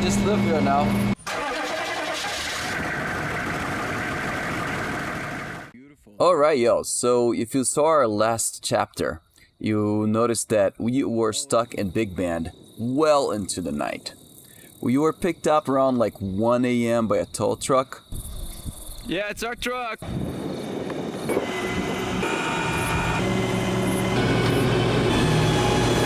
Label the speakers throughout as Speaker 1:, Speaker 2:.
Speaker 1: just live here now. Alright, yo, so if you saw our last chapter, you noticed that we were stuck in Big Bend well into the night. We were picked up around like 1 a.m. by a tow truck.
Speaker 2: Yeah, it's our truck.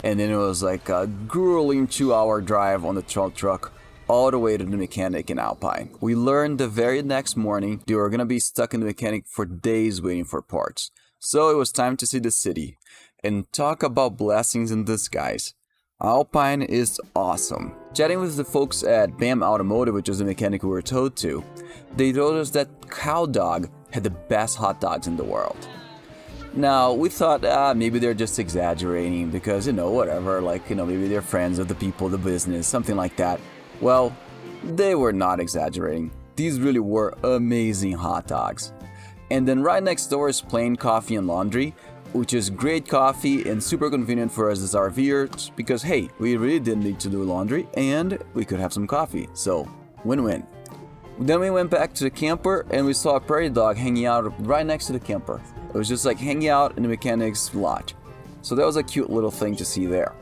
Speaker 1: And then it was like a grueling 2-hour drive on the tow truck all the way to the mechanic in Alpine. We learned the very next morning they were gonna be stuck in the mechanic for days waiting for parts. So it was time to see the city and talk about blessings in disguise. Alpine is awesome. Chatting with the folks at BAM Automotive, which is the mechanic we were towed to, they told us that Cow Dog had the best hot dogs in the world. Now, we thought, maybe they're just exaggerating because, whatever, maybe they're friends of the people, the business, something like that. Well, they were not exaggerating. These really were amazing hot dogs. And then right next door is Plain Coffee and Laundry, which is great coffee and super convenient for us as RVers because, hey, we really didn't need to do laundry and we could have some coffee. So, win-win. Then we went back to the camper and we saw a prairie dog hanging out right next to the camper. It was just like hanging out in the mechanic's lot. So that was a cute little thing to see there.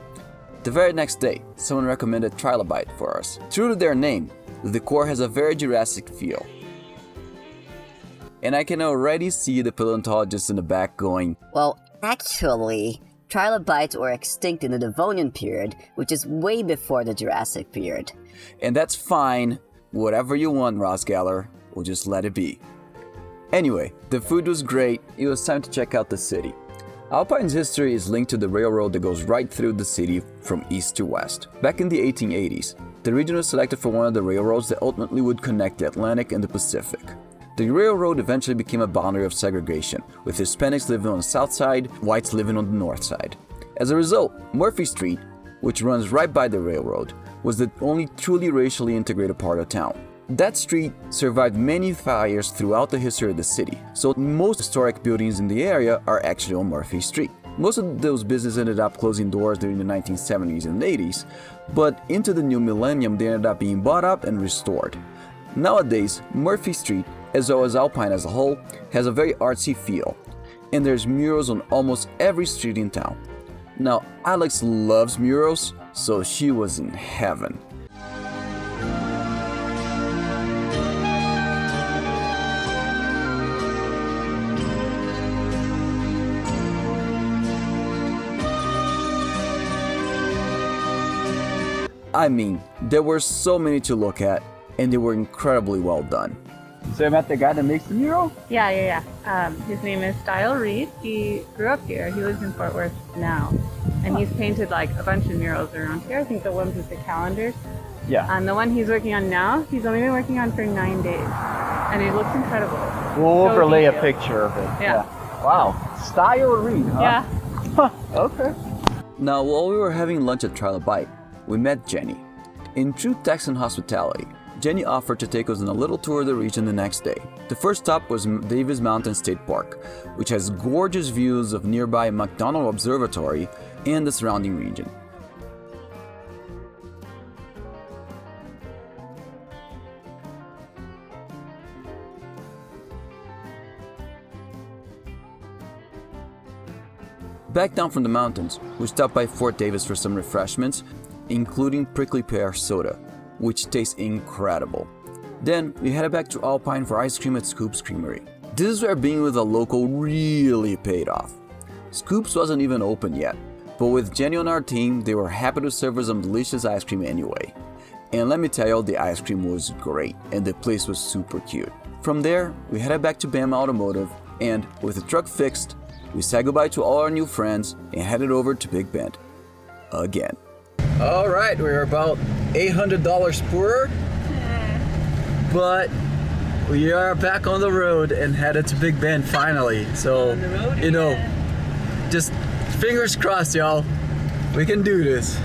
Speaker 1: The very next day, someone recommended Trilobite for us. True to their name, the decor has a very Jurassic feel. And I can already see the paleontologist in the back going,
Speaker 3: Well, actually, trilobites were extinct in the Devonian period, which is way before the Jurassic period.
Speaker 1: And that's fine. Whatever you want, Ross Geller. We'll just let it be. Anyway, the food was great. It was time to check out the city. Alpine's history is linked to the railroad that goes right through the city from east to west. Back in the 1880s, the region was selected for one of the railroads that ultimately would connect the Atlantic and the Pacific. The railroad eventually became a boundary of segregation, with Hispanics living on the south side, whites living on the north side. As a result, Murphy Street, which runs right by the railroad, was the only truly racially integrated part of town. That street survived many fires throughout the history of the city, so most historic buildings in the area are actually on Murphy Street. Most of those businesses ended up closing doors during the 1970s and 80s, but into the new millennium they ended up being bought up and restored. Nowadays, Murphy Street, as well as Alpine as a whole, has a very artsy feel, and there's murals on almost every street in town. Now, Alex loves murals, so she was in heaven. I mean, there were so many to look at, and they were incredibly well done.
Speaker 4: So I met the guy that makes the mural?
Speaker 5: Yeah. His name is Style Reed. He grew up here. He lives in Fort Worth now. And he's painted like a bunch of murals around here. I think the ones with the calendars.
Speaker 4: Yeah.
Speaker 5: And the one he's working on now, he's only been working on for 9 days. And it looks incredible.
Speaker 4: We'll
Speaker 5: So
Speaker 4: overlay a
Speaker 5: detailed.
Speaker 4: picture of it.
Speaker 5: Yeah.
Speaker 4: Wow. Style Reed, huh?
Speaker 5: Yeah.
Speaker 4: Huh. Okay.
Speaker 1: Now, while we were having lunch at Trilobite, we met Jenny. In true Texan hospitality, Jenny offered to take us on a little tour of the region the next day. The first stop was Davis Mountain State Park, which has gorgeous views of nearby McDonald Observatory and the surrounding region. Back down from the mountains, we stopped by Fort Davis for some refreshments, including prickly pear soda, which tastes incredible. Then we headed back to Alpine for ice cream at Scoop's Creamery. This is where being with a local really paid off. Scoop's wasn't even open yet, but with Jenny on our team, they were happy to serve us some delicious ice cream anyway. And let me tell you, the ice cream was great and the place was super cute. From there, we headed back to BAM Automotive, and with the truck fixed, we said goodbye to all our new friends and headed over to Big Bend. Again. Alright, we're about $800 poorer, but we are back on the road and headed to Big Bend finally. So, just fingers crossed, y'all. We can do this.